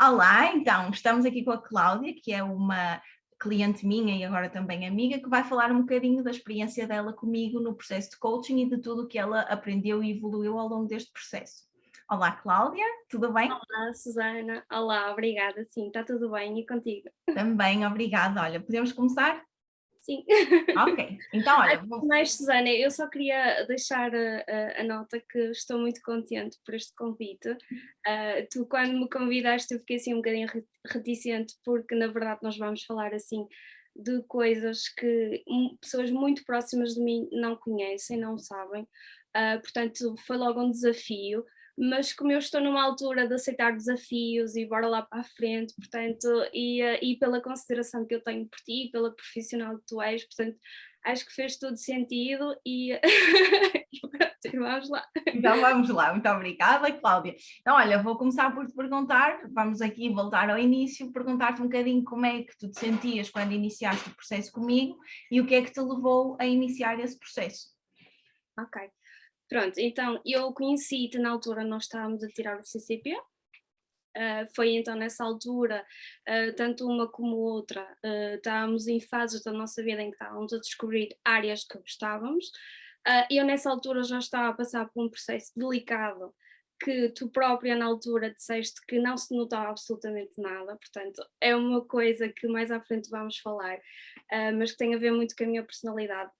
Olá, então, estamos aqui com a Cláudia, que é uma cliente minha e agora também amiga, que vai falar um bocadinho da experiência dela comigo no processo de coaching e de tudo o que ela aprendeu e evoluiu ao longo deste processo. Olá, Cláudia, tudo bem? Olá, Susana. Olá, obrigada. Sim, está tudo bem e contigo? Também, obrigada. Olha, podemos começar? Sim. Ok, então, olha, Antes de mais, Susana, eu só queria deixar a nota que estou muito contente por este convite. Tu, quando me convidaste, eu fiquei assim um bocadinho reticente, porque na verdade nós vamos falar assim de coisas que pessoas muito próximas de mim não conhecem, não sabem. Portanto, foi logo um desafio. Mas como eu estou numa altura de aceitar desafios e bora lá para a frente, portanto, e pela consideração que eu tenho por ti, pela profissional que tu és, portanto, acho que fez todo sentido e pronto, vamos lá. então vamos lá. Muito obrigada, Cláudia. Então, olha, vou começar por te perguntar, vamos aqui voltar ao início, perguntar-te um bocadinho como é que tu te sentias quando iniciaste o processo comigo e o que é que te levou a iniciar esse processo. Ok, pronto, então eu conheci-te na altura, nós estávamos a tirar o CCP. Foi então nessa altura, tanto uma como outra, estávamos em fases da nossa vida em que estávamos a descobrir áreas que gostávamos. Eu nessa altura já estava a passar por um processo delicado que tu própria na altura disseste que não se notava absolutamente nada, portanto é uma coisa que mais à frente vamos falar, mas que tem a ver muito com a minha personalidade.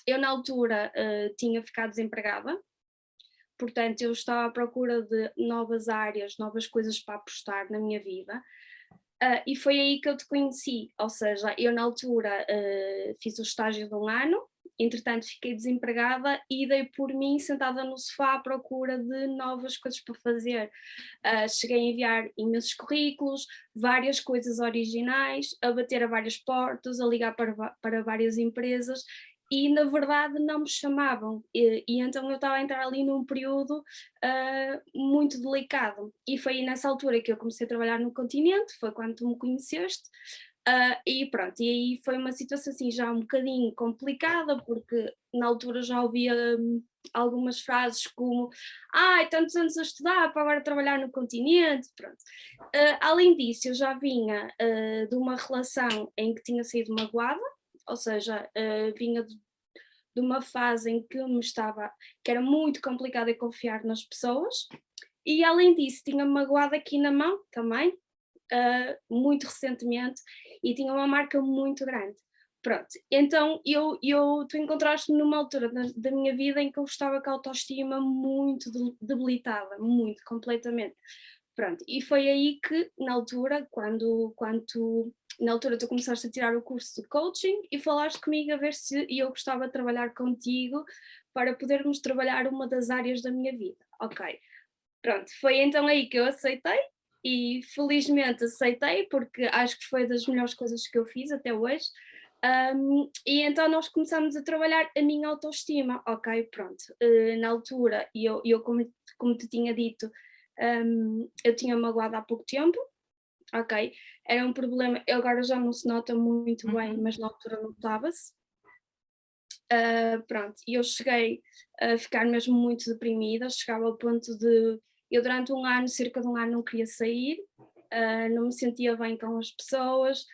Eu na altura tinha ficado desempregada. Portanto, eu estava à procura de novas áreas, novas coisas para apostar na minha vida. E foi aí que eu te conheci, ou seja, eu na altura fiz o estágio de um ano, entretanto fiquei desempregada e dei por mim sentada no sofá à procura de novas coisas para fazer. Cheguei a enviar imensos currículos, várias coisas originais, a bater a várias portas, a ligar para várias empresas e na verdade não me chamavam e então eu estava a entrar ali num período muito delicado e foi aí nessa altura que eu comecei a trabalhar no continente, foi quando tu me conheceste. E pronto, e aí foi uma situação assim já um bocadinho complicada, porque na altura já ouvia algumas frases como ai, tantos anos a estudar para agora trabalhar no continente, pronto. Além disso, eu já vinha de uma relação em que tinha sido magoada, ou seja, vinha de uma fase em que era muito complicado em confiar nas pessoas, e além disso tinha-me magoado aqui na mão também, muito recentemente, e tinha uma marca muito grande. Pronto, então tu encontraste-me numa altura da minha vida em que eu estava com a autoestima muito debilitada, muito, completamente. Pronto, e foi aí que, na altura, na altura tu começaste a tirar o curso de coaching e falaste comigo a ver se eu gostava de trabalhar contigo para podermos trabalhar uma das áreas da minha vida. Ok, pronto, foi então aí que eu aceitei e felizmente aceitei porque acho que foi das melhores coisas que eu fiz até hoje. E então nós começamos a trabalhar a minha autoestima, ok, pronto. Na altura, eu como te tinha dito, eu tinha magoado há pouco tempo, ok, era um problema, agora já não se nota muito bem, Uhum. mas na altura notava-se. Pronto, e eu cheguei a ficar mesmo muito deprimida, chegava ao ponto de eu durante um ano, cerca de um ano, não queria sair, não me sentia bem com as pessoas,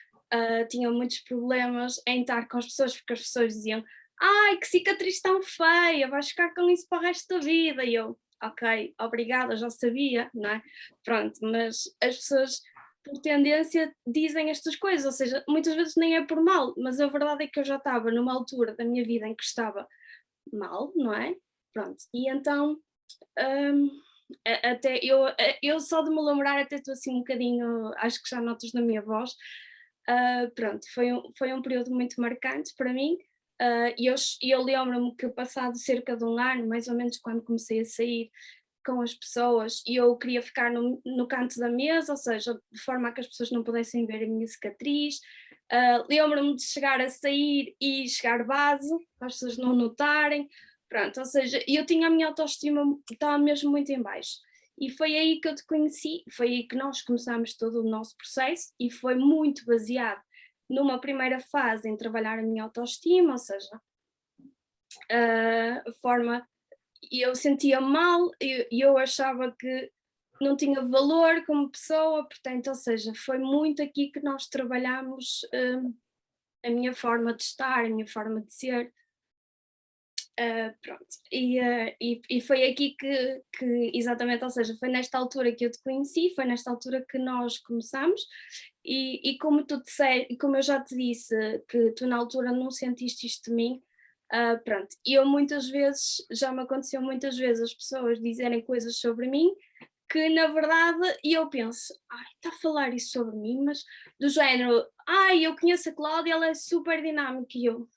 tinha muitos problemas em estar com as pessoas, porque as pessoas diziam: "Ai, que cicatriz tão feia, vais ficar com isso para o resto da vida", e eu: "Ok, obrigada, já sabia", não é? Pronto, mas as pessoas por tendência dizem estas coisas, ou seja, muitas vezes nem é por mal, mas a verdade é que eu já estava numa altura da minha vida em que estava mal, não é? Pronto, e então hum, até eu só de me lembrar até estou assim um bocadinho, acho que já notas na minha voz. Pronto, foi um período muito marcante para mim. E eu lembro-me que passado cerca de um ano, mais ou menos quando comecei a sair com as pessoas e eu queria ficar no canto da mesa, ou seja, de forma a que as pessoas não pudessem ver a minha cicatriz. Lembro-me de chegar a sair e chegar base, para as pessoas não notarem. Pronto, ou seja, eu tinha a minha autoestima, estava mesmo muito em baixo. E foi aí que eu te conheci, foi aí que nós começamos todo o nosso processo e foi muito baseado numa primeira fase em trabalhar a minha autoestima, ou seja, a forma e eu sentia mal e eu achava que não tinha valor como pessoa, portanto, ou seja, foi muito aqui que nós trabalhamos a minha forma de estar, a minha forma de ser. Pronto, e foi aqui que exatamente, ou seja, foi nesta altura que eu te conheci, foi nesta altura que nós começamos, e como como eu já te disse, que tu na altura não sentiste isto de mim, pronto, e eu muitas vezes, já me aconteceu muitas vezes as pessoas dizerem coisas sobre mim, que na verdade eu penso, ai, está a falar isso sobre mim, mas do género, ai, eu conheço a Cláudia, ela é super dinâmica, e eu,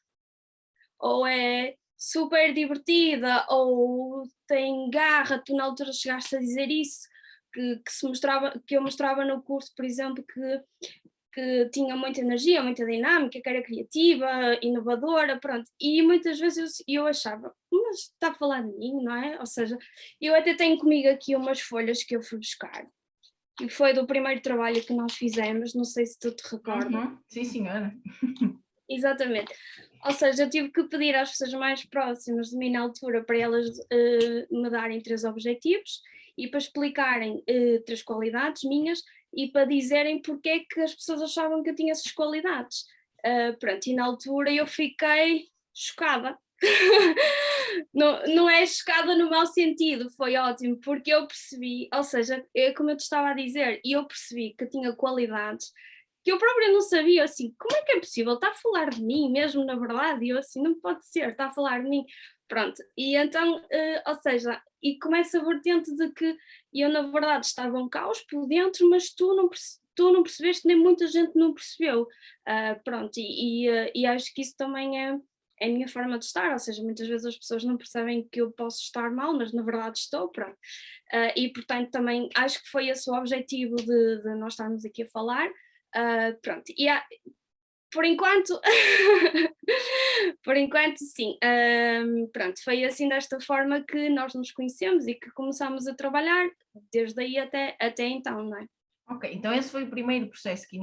ou é super divertida, ou tem garra, tu na altura chegaste a dizer isso, que eu mostrava no curso, por exemplo, que tinha muita energia, muita dinâmica, que era criativa, inovadora, pronto. E muitas vezes eu achava, mas está a falar de mim, não é? Ou seja, eu até tenho comigo aqui umas folhas que eu fui buscar, que foi do primeiro trabalho que nós fizemos, não sei se tu te recordas. Sim, senhora. Exatamente. Ou seja, eu tive que pedir às pessoas mais próximas de mim na altura para elas me darem 3 objetivos e para explicarem 3 qualidades minhas e para dizerem porque é que as pessoas achavam que eu tinha essas qualidades. Pronto, e na altura eu fiquei chocada. Não é chocada no mau sentido, foi ótimo, porque eu percebi, ou seja, como eu te estava a dizer, eu percebi que eu tinha qualidades que eu própria não sabia, assim, como é que é possível? Está a falar de mim mesmo, na verdade? E eu assim, não pode ser, está a falar de mim. Pronto, e então, ou seja, e começa a vertente de que eu na verdade estava um caos por dentro, mas tu não percebeste, nem muita gente não percebeu. Pronto, e acho que isso também é a minha forma de estar, ou seja, muitas vezes as pessoas não percebem que eu posso estar mal, mas na verdade estou, pronto. E portanto também acho que foi esse o objetivo de nós estarmos aqui a falar. Pronto, por enquanto, por enquanto sim, pronto, foi assim desta forma que nós nos conhecemos e que começámos a trabalhar desde aí até então, não é? Ok, então esse foi o primeiro processo que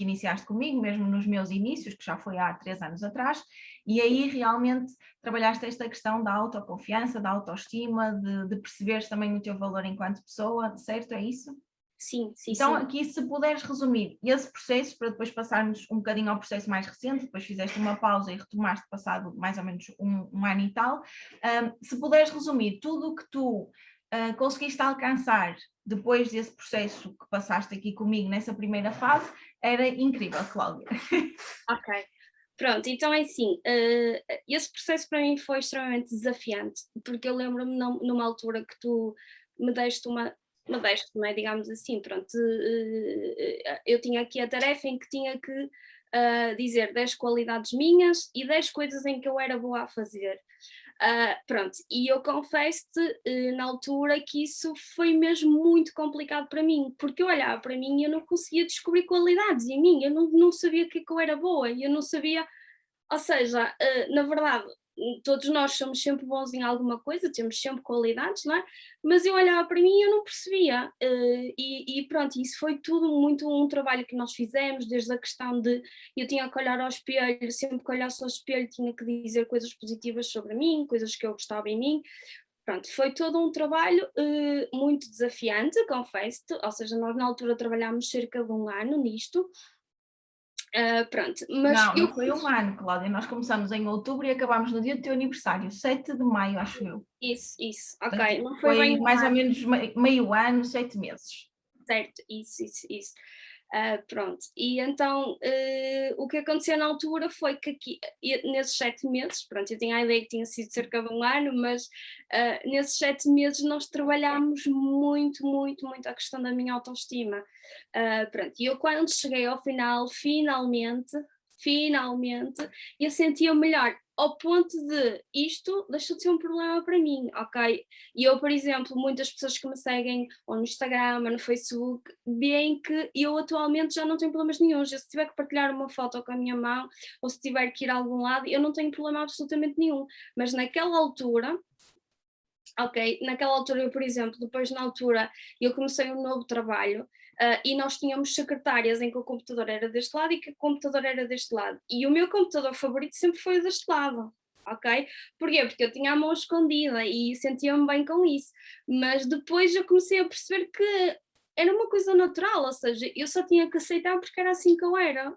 iniciaste comigo, mesmo nos meus inícios, que já foi há 3 anos atrás, e aí realmente trabalhaste esta questão da autoconfiança, da autoestima, de perceberes também o teu valor enquanto pessoa, certo? É isso? Sim, sim, Então, sim. aqui, se puderes resumir esse processo, para depois passarmos um bocadinho ao processo mais recente, depois fizeste uma pausa e retomaste passado mais ou menos um ano e tal, se puderes resumir tudo o que tu conseguiste alcançar depois desse processo que passaste aqui comigo nessa primeira fase, era incrível, Cláudia. Ok. Pronto, então é assim, esse processo para mim foi extremamente desafiante, porque eu lembro-me numa altura que tu me deste não é, digamos assim, pronto, eu tinha aqui a tarefa em que tinha que dizer 10 qualidades minhas e 10 coisas em que eu era boa a fazer. Pronto, e eu confesso-te na altura que isso foi mesmo muito complicado para mim, porque eu olhava para mim e eu não conseguia descobrir qualidades em mim, eu não sabia o que é que eu era boa, eu não sabia, ou seja, na verdade, todos nós somos sempre bons em alguma coisa, temos sempre qualidades, não é? Mas eu olhava para mim e eu não percebia. E pronto, isso foi tudo muito um trabalho que nós fizemos, desde a questão de eu tinha que olhar ao espelho, sempre que olhasse ao espelho tinha que dizer coisas positivas sobre mim, coisas que eu gostava em mim. Pronto, foi todo um trabalho muito desafiante, confesso-te, ou seja, nós na altura trabalhámos cerca de um ano nisto. Pronto, mas Não foi um ano, Cláudia, nós começamos em outubro e acabámos no dia do teu aniversário, 7 de maio, acho eu. Isso, ok, Portanto, não foi foi bem um mais ou ano, menos meio ano, 7 meses. certo, isso. Pronto, e então o que aconteceu na altura foi que aqui, nesses 7 meses, pronto, eu tinha a ideia que tinha sido cerca de um ano, mas nesses 7 meses nós trabalhámos muito a questão da minha autoestima. Pronto, e eu quando cheguei ao final, finalmente, eu sentia melhor, ao ponto de isto deixou de ser um problema para mim, ok? E eu, por exemplo, muitas pessoas que me seguem ou no Instagram ou no Facebook veem que eu atualmente já não tenho problemas nenhuns. Eu, se tiver que partilhar uma foto com a minha mão ou se tiver que ir a algum lado, eu não tenho problema absolutamente nenhum. Mas naquela altura, ok, naquela altura eu, por exemplo, depois na altura eu comecei um novo trabalho e nós tínhamos secretárias em que o computador era deste lado e que o computador era deste lado. E o meu computador favorito sempre foi deste lado. ok? Porquê? Porque eu tinha a mão escondida e sentia-me bem com isso, mas depois eu comecei a perceber que era uma coisa natural, ou seja, eu só tinha que aceitar porque era assim que eu era,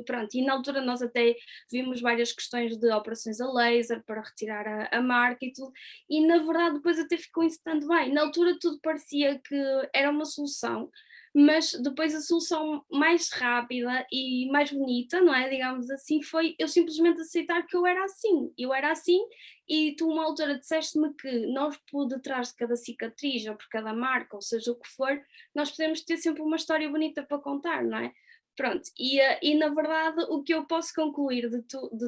pronto, e na altura nós até vimos várias questões de operações a laser para retirar a marca e tudo, e na verdade depois até ficou em stand-by, na altura tudo parecia que era uma solução, mas depois a solução mais rápida e mais bonita, não é, digamos assim, foi eu simplesmente aceitar que eu era assim, e tu uma altura disseste-me que nós por detrás de cada cicatriz ou por cada marca, ou seja o que for, nós podemos ter sempre uma história bonita para contar, não é? Pronto, e na verdade o que eu posso concluir de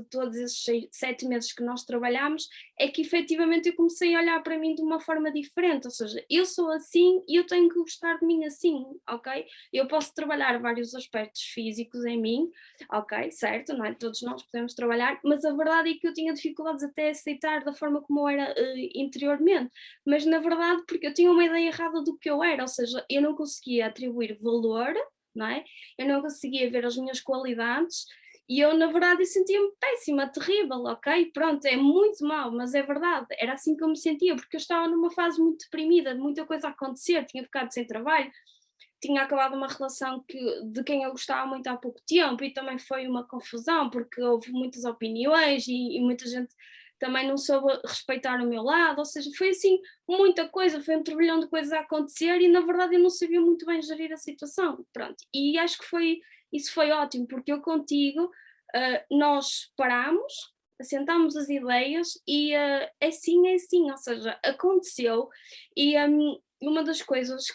todos esses 7 meses que nós trabalhámos é que efetivamente eu comecei a olhar para mim de uma forma diferente, ou seja, eu sou assim e eu tenho que gostar de mim assim, ok? Eu posso trabalhar vários aspectos físicos em mim, ok, certo, não é? Todos nós podemos trabalhar, mas a verdade é que eu tinha dificuldades até a aceitar da forma como eu era interiormente, mas na verdade porque eu tinha uma ideia errada do que eu era, ou seja, eu não conseguia atribuir valor, não é? Eu não conseguia ver as minhas qualidades e eu, na verdade, eu sentia-me péssima, terrível, ok? Pronto, é muito mau, mas é verdade, era assim que eu me sentia, porque eu estava numa fase muito deprimida, muita coisa a acontecer, tinha ficado sem trabalho, tinha acabado uma relação de quem eu gostava muito há pouco tempo e também foi uma confusão, porque houve muitas opiniões e muita gente também não soube respeitar o meu lado, ou seja, foi assim muita coisa, foi um turbilhão de coisas a acontecer e na verdade eu não sabia muito bem gerir a situação, pronto, e acho que isso foi ótimo, porque eu contigo, nós parámos, assentámos as ideias e é assim, ou seja, aconteceu e uma das coisas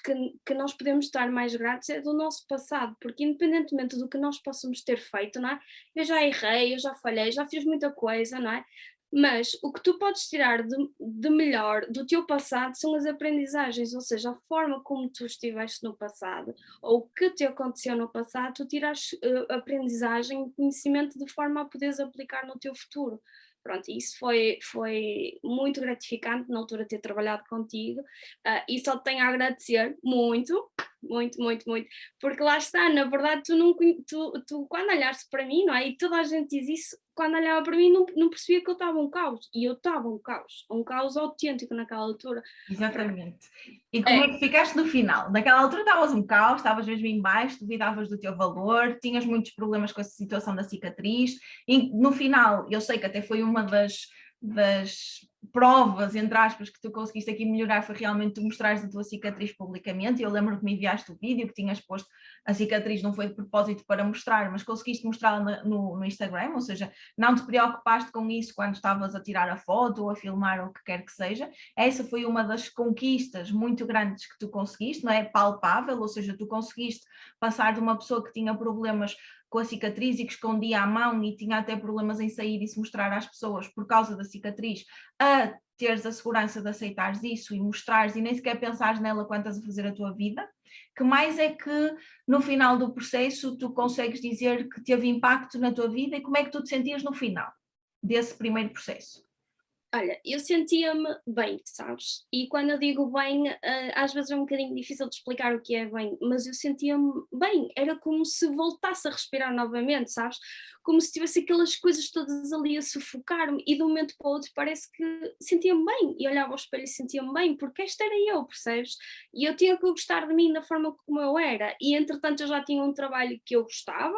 que nós podemos estar mais gratos é do nosso passado, porque independentemente do que nós possamos ter feito, não é? Eu já errei, eu já falhei, já fiz muita coisa, não é? Mas o que tu podes tirar de melhor do teu passado são as aprendizagens, ou seja, a forma como tu estiveste no passado, ou o que te aconteceu no passado, tu tiras aprendizagem e conhecimento de forma a poderes aplicar no teu futuro. Pronto, isso foi muito gratificante na altura ter trabalhado contigo e só te tenho a agradecer muito, muito, muito, muito, porque lá está, na verdade tu quando olhaste para mim, não é? E toda a gente diz isso, quando olhava para mim não percebia que eu estava um caos, e eu estava um caos autêntico naquela altura. Exatamente. E como é que ficaste no final? Naquela altura estavas um caos, estavas mesmo em baixo, duvidavas do teu valor, tinhas muitos problemas com essa situação da cicatriz, e no final, eu sei que até foi uma das provas, entre aspas, que tu conseguiste aqui melhorar, foi realmente tu mostrares a tua cicatriz publicamente. Eu lembro que me enviaste o vídeo que tinhas posto a cicatriz, não foi de propósito para mostrar, mas conseguiste mostrá-la no Instagram, ou seja, não te preocupaste com isso quando estavas a tirar a foto ou a filmar ou o que quer que seja. Essa foi uma das conquistas muito grandes que tu conseguiste, não é? Palpável, ou seja, tu conseguiste passar de uma pessoa que tinha problemas com a cicatriz e que escondia a mão e tinha até problemas em sair e se mostrar às pessoas por causa da cicatriz, a teres a segurança de aceitares isso e mostrares e nem sequer pensares nela quando estás a fazer a tua vida. Que mais é que no final do processo tu consegues dizer que teve impacto na tua vida e como é que tu te sentias no final desse primeiro processo? Olha, eu sentia-me bem, sabes? E quando eu digo bem, às vezes é um bocadinho difícil de explicar o que é bem, mas eu sentia-me bem, era como se voltasse a respirar novamente, sabes? Como se tivesse aquelas coisas todas ali a sufocar-me e de um momento para o outro parece que sentia-me bem e olhava ao espelho e sentia-me bem, porque esta era eu, percebes? E eu tinha que gostar de mim da forma como eu era, e entretanto eu já tinha um trabalho que eu gostava,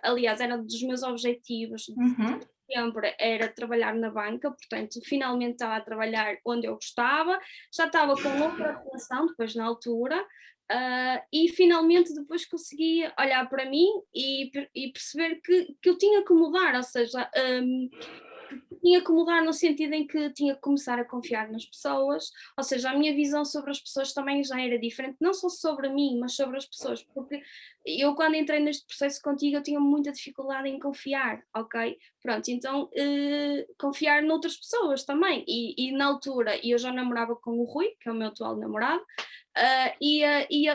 aliás, era um dos meus objetivos sempre era trabalhar na banca, portanto, finalmente estava a trabalhar onde eu gostava, já estava com outra relação depois na altura, e finalmente depois consegui olhar para mim e perceber que eu tinha que mudar, ou seja, tinha que mudar no sentido em que tinha que começar a confiar nas pessoas, ou seja, a minha visão sobre as pessoas também já era diferente, não só sobre mim, mas sobre as pessoas, porque eu quando entrei neste processo contigo eu tinha muita dificuldade em confiar, ok? Pronto, então confiar noutras pessoas também, e na altura eu já namorava com o Rui, que é o meu atual namorado, e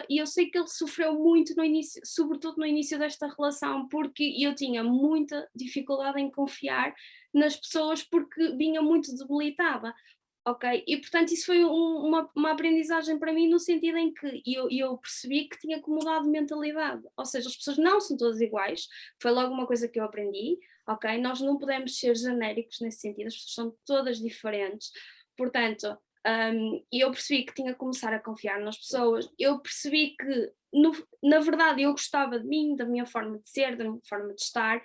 eu sei que ele sofreu muito no início, sobretudo no início desta relação, porque eu tinha muita dificuldade em confiar nas pessoas porque vinha muito debilitada. ok? E portanto isso foi uma aprendizagem para mim no sentido em que eu percebi que tinha que mudar de mentalidade, ou seja, as pessoas não são todas iguais, foi logo uma coisa que eu aprendi, ok? Nós não podemos ser genéricos nesse sentido, as pessoas são todas diferentes, portanto, eu percebi que tinha que começar a confiar nas pessoas, eu percebi que na verdade eu gostava de mim, da minha forma de ser, da minha forma de estar,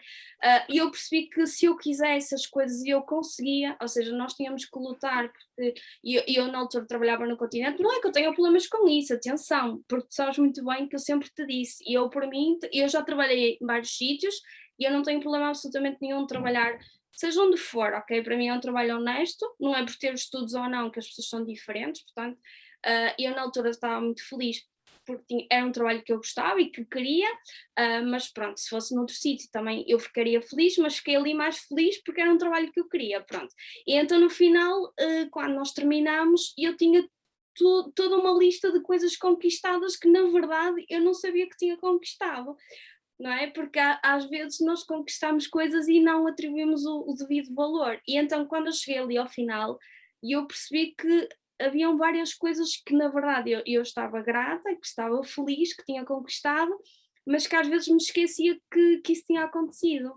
e eu percebi que se eu quisesse as coisas eu conseguia, ou seja, nós tínhamos que lutar, porque eu na altura trabalhava no continente, não é que eu tenha problemas com isso, atenção, porque tu sabes muito bem que eu sempre te disse, e eu por mim, eu já trabalhei em vários sítios, e eu não tenho problema absolutamente nenhum de trabalhar, seja onde for, ok? Para mim é um trabalho honesto, não é por ter estudos ou não que as pessoas são diferentes, portanto, eu na altura estava muito feliz porque era um trabalho que eu gostava e que queria, mas pronto, se fosse noutro sítio também eu ficaria feliz, mas fiquei ali mais feliz porque era um trabalho que eu queria, pronto. E então no final, quando nós terminámos, eu tinha toda uma lista de coisas conquistadas que na verdade eu não sabia que tinha conquistado, não é? Porque às vezes nós conquistamos coisas e não atribuímos o devido valor. E então quando eu cheguei ali ao final, eu percebi que haviam várias coisas que na verdade eu estava grata, que estava feliz, que tinha conquistado, mas que às vezes me esquecia que isso tinha acontecido.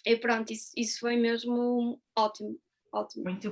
E pronto, isso foi mesmo ótimo, ótimo. Muito